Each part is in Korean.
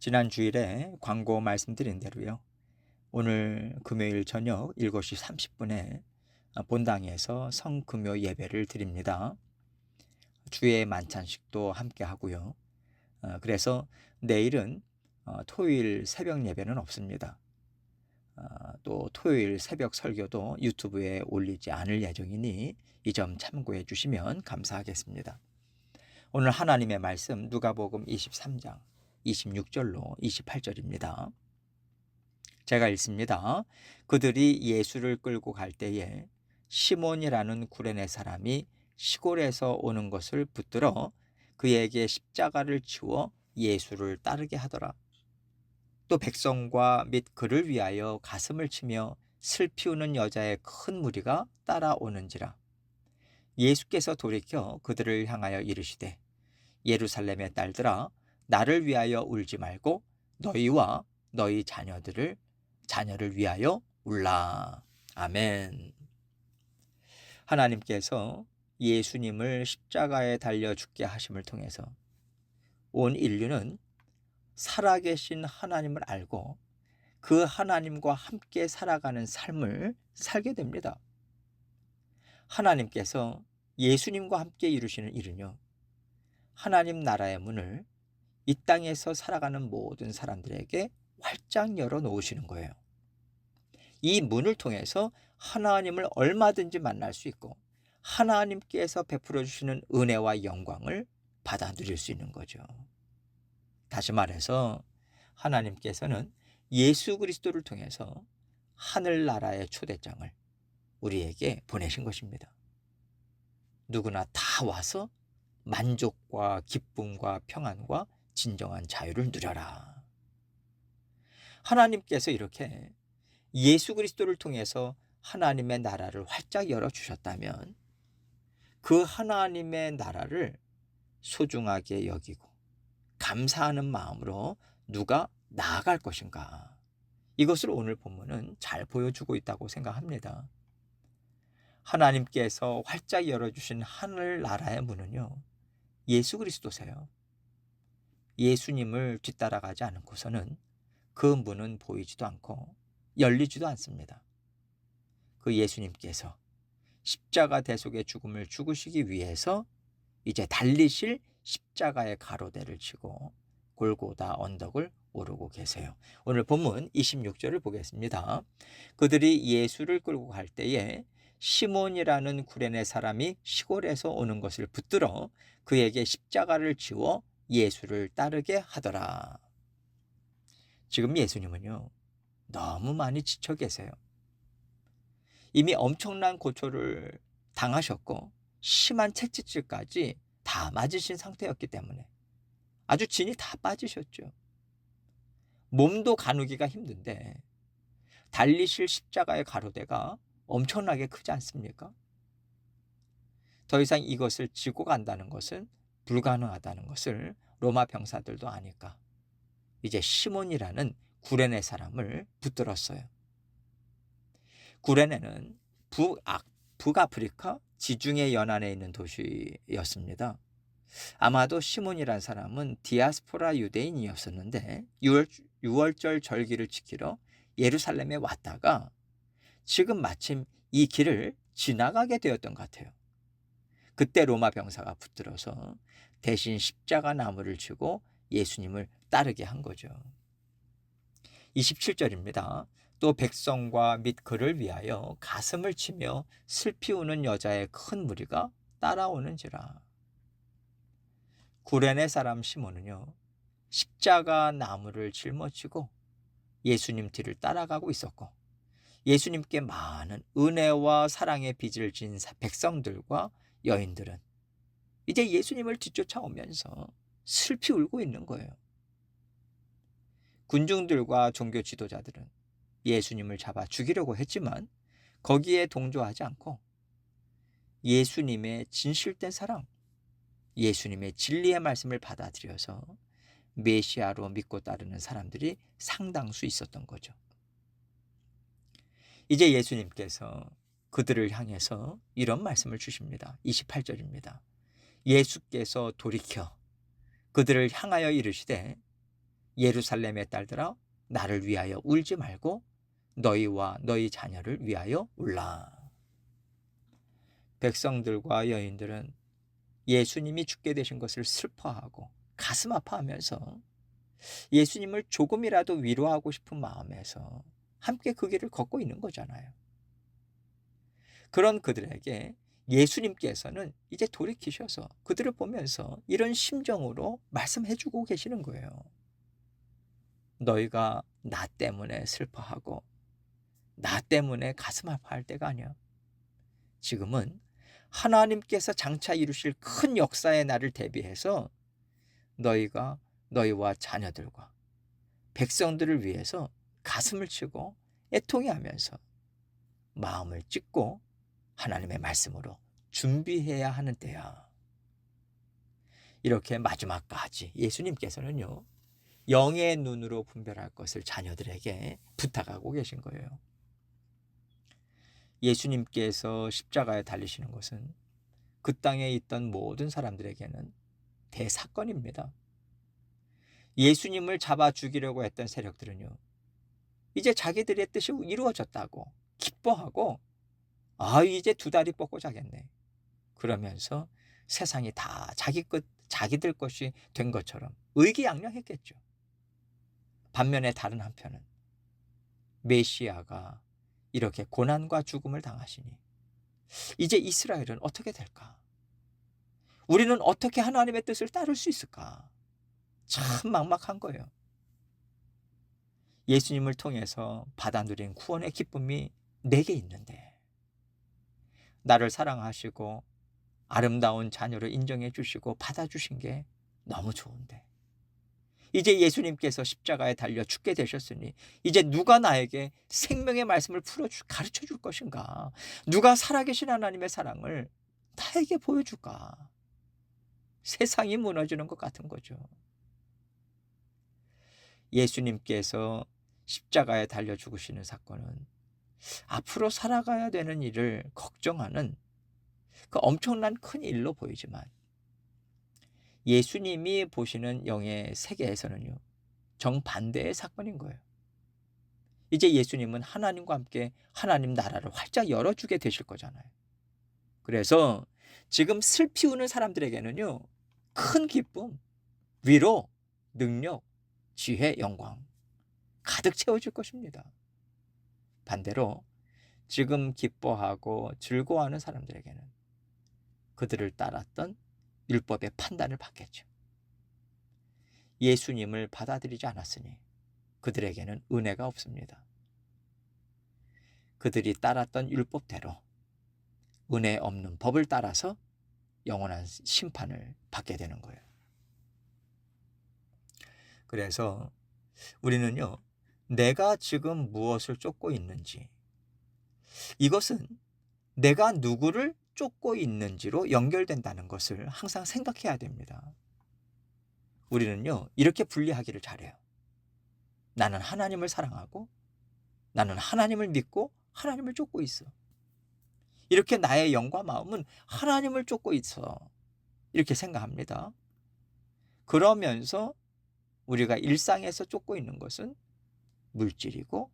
지난 주일에 광고 말씀드린 대로요. 오늘 금요일 저녁 7시 30분에 본당에서 성금요 예배를 드립니다. 주의 만찬식도 함께 하고요. 그래서 내일은 토요일 새벽 예배는 없습니다. 또 토요일 새벽 설교도 유튜브에 올리지 않을 예정이니 이 점 참고해 주시면 감사하겠습니다. 오늘 하나님의 말씀 누가복음 23장 26절로 28절입니다. 제가 읽습니다. 그들이 예수를 끌고 갈 때에 시몬이라는 구레네 사람이 시골에서 오는 것을 붙들어 그에게 십자가를 치워 예수를 따르게 하더라. 또 백성과 및 그를 위하여 가슴을 치며 슬피 우는 여자의 큰 무리가 따라오는지라. 예수께서 돌이켜 그들을 향하여 이르시되 예루살렘의 딸들아, 나를 위하여 울지 말고 너희와 너희 자녀를 위하여 울라. 아멘. 하나님께서 예수님을 십자가에 달려 죽게 하심을 통해서 온 인류는 살아계신 하나님을 알고 그 하나님과 함께 살아가는 삶을 살게 됩니다. 하나님께서 예수님과 함께 이루시는 일은요, 하나님 나라의 문을 이 땅에서 살아가는 모든 사람들에게 활짝 열어 놓으시는 거예요. 이 문을 통해서 하나님을 얼마든지 만날 수 있고 하나님께서 베풀어 주시는 은혜와 영광을 받아 누릴 수 있는 거죠. 다시 말해서 하나님께서는 예수 그리스도를 통해서 하늘나라의 초대장을 우리에게 보내신 것입니다. 누구나 다 와서 만족과 기쁨과 평안과 진정한 자유를 누려라. 하나님께서 이렇게 예수 그리스도를 통해서 하나님의 나라를 활짝 열어주셨다면 그 하나님의 나라를 소중하게 여기고 감사하는 마음으로 누가 나아갈 것인가? 이것을 오늘 본문은 잘 보여주고 있다고 생각합니다. 하나님께서 활짝 열어주신 하늘나라의 문은요, 예수 그리스도세요. 예수님을 뒤따라가지 않고서는 그 문은 보이지도 않고 열리지도 않습니다. 그 예수님께서 십자가 대속의 죽음을 죽으시기 위해서 이제 달리실 십자가의 가로대를 치고 골고다 언덕을 오르고 계세요. 오늘 본문 26절을 보겠습니다. 그들이 예수를 끌고 갈 때에 시몬이라는 구레네 사람이 시골에서 오는 것을 붙들어 그에게 십자가를 지워 예수를 따르게 하더라. 지금 예수님은요, 너무 많이 지쳐 계세요. 이미 엄청난 고초를 당하셨고 심한 채찍질까지 다 맞으신 상태였기 때문에 아주 진이 다 빠지셨죠. 몸도 가누기가 힘든데 달리실 십자가의 가로대가 엄청나게 크지 않습니까? 더 이상 이것을 지고 간다는 것은 불가능하다는 것을 로마 병사들도 아니까 이제 시몬이라는 구레네 사람을 붙들었어요. 구레네는 북아프리카 지중해 연안에 있는 도시였습니다. 아마도 시몬이란 사람은 디아스포라 유대인이었었는데 6월절 절기를 지키러 예루살렘에 왔다가 지금 마침 이 길을 지나가게 되었던 것 같아요. 그때 로마 병사가 붙들어서 대신 십자가 나무를 쥐고 예수님을 따르게 한 거죠. 27절입니다. 또 백성과 및 그를 위하여 가슴을 치며 슬피 우는 여자의 큰 무리가 따라오는지라. 구레네 사람 시몬은요, 십자가 나무를 짊어지고 예수님 뒤를 따라가고 있었고 예수님께 많은 은혜와 사랑의 빚을 진 백성들과 여인들은 이제 예수님을 뒤쫓아오면서 슬피 울고 있는 거예요. 군중들과 종교 지도자들은 예수님을 잡아 죽이려고 했지만 거기에 동조하지 않고 예수님의 진실된 사랑, 예수님의 진리의 말씀을 받아들여서 메시아로 믿고 따르는 사람들이 상당수 있었던 거죠. 이제 예수님께서 그들을 향해서 이런 말씀을 주십니다. 28절입니다. 예수께서 돌이켜 그들을 향하여 이르시되 예루살렘의 딸들아 나를 위하여 울지 말고 너희와 너희 자녀를 위하여 울라. 백성들과 여인들은 예수님이 죽게 되신 것을 슬퍼하고 가슴 아파하면서 예수님을 조금이라도 위로하고 싶은 마음에서 함께 그 길을 걷고 있는 거잖아요. 그런 그들에게 예수님께서는 이제 돌이키셔서 그들을 보면서 이런 심정으로 말씀해 주고 계시는 거예요. 너희가 나 때문에 슬퍼하고 나 때문에 가슴 아파할 때가 아니야. 지금은 하나님께서 장차 이루실 큰 역사의 날을 대비해서 너희가 너희와 자녀들과 백성들을 위해서 가슴을 치고 애통해하면서 마음을 찢고 하나님의 말씀으로 준비해야 하는 때야. 이렇게 마지막까지 예수님께서는요, 영의 눈으로 분별할 것을 자녀들에게 부탁하고 계신 거예요. 예수님께서 십자가에 달리시는 것은 그 땅에 있던 모든 사람들에게는 대사건입니다. 예수님을 잡아 죽이려고 했던 세력들은요, 이제 자기들의 뜻이 이루어졌다고 기뻐하고 이제 두 다리 뻗고 자겠네. 그러면서 세상이 다 자기들 것이 된 것처럼 의기양양했겠죠. 반면에 다른 한편은 메시아가 이렇게 고난과 죽음을 당하시니 이제 이스라엘은 어떻게 될까? 우리는 어떻게 하나님의 뜻을 따를 수 있을까? 참 막막한 거예요. 예수님을 통해서 받아 누린 구원의 기쁨이 내게 있는데 나를 사랑하시고 아름다운 자녀로 인정해 주시고 받아주신 게 너무 좋은데 이제 예수님께서 십자가에 달려 죽게 되셨으니 이제 누가 나에게 생명의 말씀을 가르쳐 줄 것인가? 누가 살아계신 하나님의 사랑을 나에게 보여줄까? 세상이 무너지는 것 같은 거죠. 예수님께서 십자가에 달려 죽으시는 사건은 앞으로 살아가야 되는 일을 걱정하는 그 엄청난 큰 일로 보이지만 예수님이 보시는 영의 세계에서는요, 정반대의 사건인 거예요. 이제 예수님은 하나님과 함께 하나님 나라를 활짝 열어주게 되실 거잖아요. 그래서 지금 슬피 우는 사람들에게는요, 큰 기쁨, 위로, 능력, 지혜, 영광 가득 채워질 것입니다. 반대로 지금 기뻐하고 즐거워하는 사람들에게는 그들을 따랐던 율법의 판단을 받겠죠. 예수님을 받아들이지 않았으니 그들에게는 은혜가 없습니다. 그들이 따랐던 율법대로 은혜 없는 법을 따라서 영원한 심판을 받게 되는 거예요. 그래서 우리는요, 내가 지금 무엇을 쫓고 있는지, 이것은 내가 누구를 쫓고 있는지로 연결된다는 것을 항상 생각해야 됩니다. 우리는요, 이렇게 분리하기를 잘해요. 나는 하나님을 사랑하고 나는 하나님을 믿고 하나님을 쫓고 있어. 이렇게 나의 영과 마음은 하나님을 쫓고 있어. 이렇게 생각합니다. 그러면서 우리가 일상에서 쫓고 있는 것은 물질이고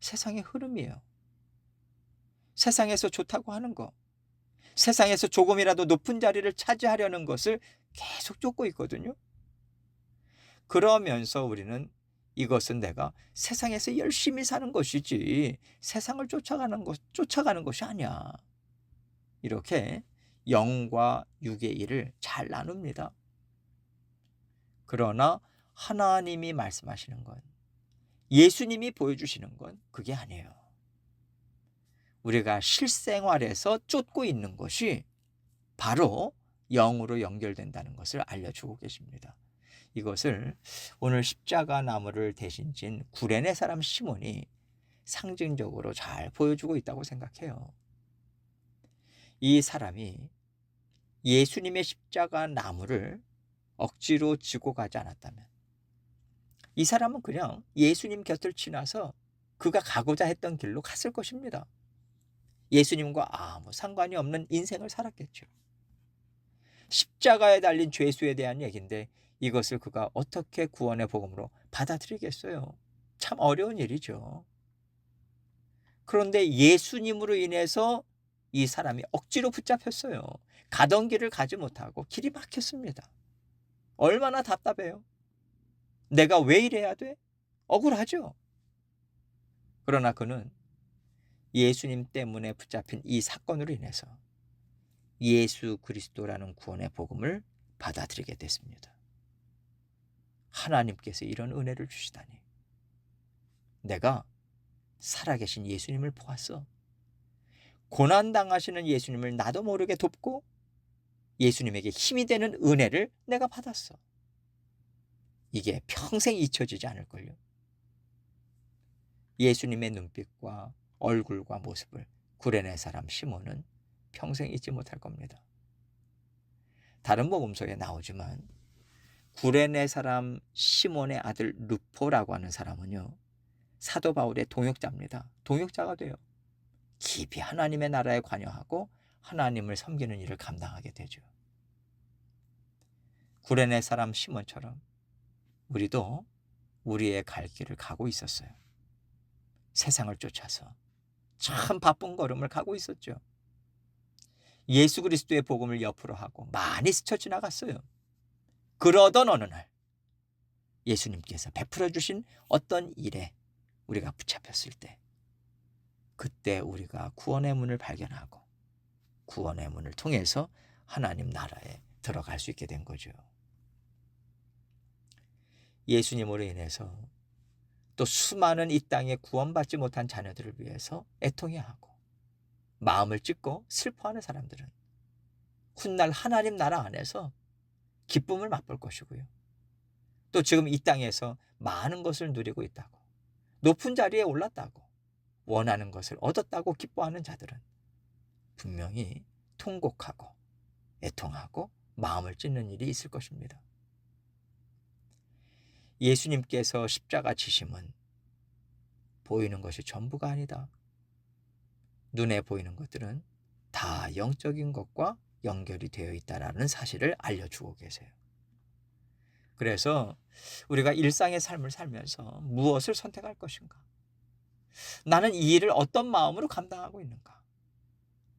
세상의 흐름이에요. 세상에서 좋다고 하는 거, 세상에서 조금이라도 높은 자리를 차지하려는 것을 계속 쫓고 있거든요. 그러면서 우리는 이것은 내가 세상에서 열심히 사는 것이지 세상을 쫓아가는 것이 아니야. 이렇게 영과 육의 일을 잘 나눕니다. 그러나 하나님이 말씀하시는 건, 예수님이 보여주시는 건 그게 아니에요. 우리가 실생활에서 쫓고 있는 것이 바로 영으로 연결된다는 것을 알려주고 계십니다. 이것을 오늘 십자가 나무를 대신 진 구레네 사람 시몬이 상징적으로 잘 보여주고 있다고 생각해요. 이 사람이 예수님의 십자가 나무를 억지로 지고 가지 않았다면 이 사람은 그냥 예수님 곁을 지나서 그가 가고자 했던 길로 갔을 것입니다. 예수님과 아무 상관이 없는 인생을 살았겠죠. 십자가에 달린 죄수에 대한 얘기인데 이것을 그가 어떻게 구원의 복음으로 받아들이겠어요? 참 어려운 일이죠. 그런데 예수님으로 인해서 이 사람이 억지로 붙잡혔어요. 가던 길을 가지 못하고 길이 막혔습니다. 얼마나 답답해요. 내가 왜 이래야 돼? 억울하죠. 그러나 그는 예수님 때문에 붙잡힌 이 사건으로 인해서 예수 그리스도라는 구원의 복음을 받아들이게 됐습니다. 하나님께서 이런 은혜를 주시다니. 내가 살아계신 예수님을 보았어. 고난당하시는 예수님을 나도 모르게 돕고 예수님에게 힘이 되는 은혜를 내가 받았어. 이게 평생 잊혀지지 않을걸요. 예수님의 눈빛과 얼굴과 모습을 구레네 사람 시몬은 평생 잊지 못할 겁니다. 다른 복음서에 나오지만 구레네 사람 시몬의 아들 루포라고 하는 사람은요, 사도 바울의 동역자입니다. 동역자가 돼요. 깊이 하나님의 나라에 관여하고 하나님을 섬기는 일을 감당하게 되죠. 구레네 사람 시몬처럼 우리도 우리의 갈 길을 가고 있었어요. 세상을 쫓아서 참 바쁜 걸음을 가고 있었죠. 예수 그리스도의 복음을 옆으로 하고 많이 스쳐 지나갔어요. 그러던 어느 날 예수님께서 베풀어 주신 어떤 일에 우리가 붙잡혔을 때, 그때 우리가 구원의 문을 발견하고 구원의 문을 통해서 하나님 나라에 들어갈 수 있게 된 거죠. 예수님으로 인해서 또 수많은 이 땅에 구원받지 못한 자녀들을 위해서 애통해야 하고 마음을 찢고 슬퍼하는 사람들은 훗날 하나님 나라 안에서 기쁨을 맛볼 것이고요. 또 지금 이 땅에서 많은 것을 누리고 있다고, 높은 자리에 올랐다고, 원하는 것을 얻었다고 기뻐하는 자들은 분명히 통곡하고 애통하고 마음을 찢는 일이 있을 것입니다. 예수님께서 십자가 지심은 보이는 것이 전부가 아니다. 눈에 보이는 것들은 다 영적인 것과 연결이 되어 있다는 사실을 알려주고 계세요. 그래서 우리가 일상의 삶을 살면서 무엇을 선택할 것인가? 나는 이 일을 어떤 마음으로 감당하고 있는가?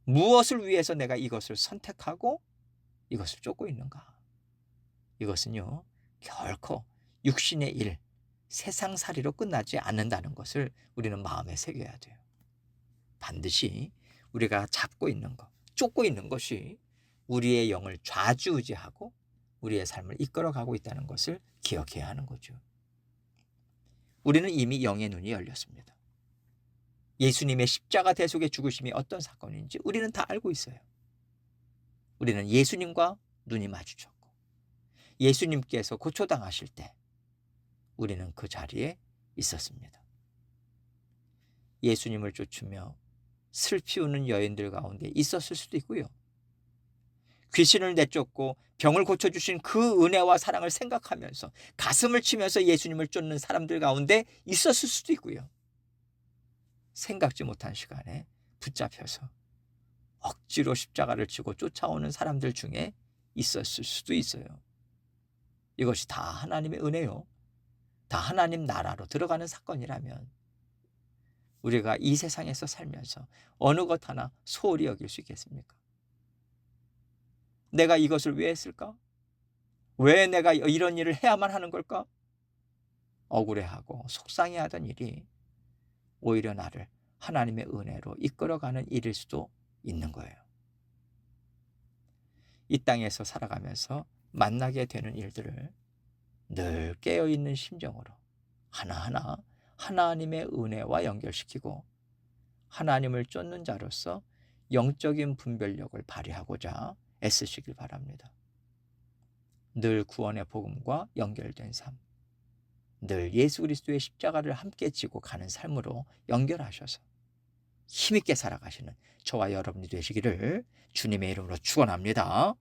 무엇을 위해서 내가 이것을 선택하고 이것을 쫓고 있는가? 이것은요, 결코 육신의 일, 세상살이로 끝나지 않는다는 것을 우리는 마음에 새겨야 돼요. 반드시 우리가 잡고 있는 것, 쫓고 있는 것이 우리의 영을 좌지우지하고 우리의 삶을 이끌어가고 있다는 것을 기억해야 하는 거죠. 우리는 이미 영의 눈이 열렸습니다. 예수님의 십자가 대속의 죽으심이 어떤 사건인지 우리는 다 알고 있어요. 우리는 예수님과 눈이 마주쳤고 예수님께서 고초당하실 때 우리는 그 자리에 있었습니다. 예수님을 쫓으며 슬피 우는 여인들 가운데 있었을 수도 있고요. 귀신을 내쫓고 병을 고쳐주신 그 은혜와 사랑을 생각하면서 가슴을 치면서 예수님을 쫓는 사람들 가운데 있었을 수도 있고요. 생각지 못한 시간에 붙잡혀서 억지로 십자가를 지고 쫓아오는 사람들 중에 있었을 수도 있어요. 이것이 다 하나님의 은혜요. 다 하나님 나라로 들어가는 사건이라면 우리가 이 세상에서 살면서 어느 것 하나 소홀히 여길 수 있겠습니까? 내가 이것을 왜 했을까? 왜 내가 이런 일을 해야만 하는 걸까? 억울해하고 속상해하던 일이 오히려 나를 하나님의 은혜로 이끌어가는 일일 수도 있는 거예요. 이 땅에서 살아가면서 만나게 되는 일들을 늘 깨어있는 심정으로 하나하나 하나님의 은혜와 연결시키고 하나님을 쫓는 자로서 영적인 분별력을 발휘하고자 애쓰시길 바랍니다. 늘 구원의 복음과 연결된 삶, 늘 예수 그리스도의 십자가를 함께 지고 가는 삶으로 연결하셔서 힘있게 살아가시는 저와 여러분이 되시기를 주님의 이름으로 축원합니다.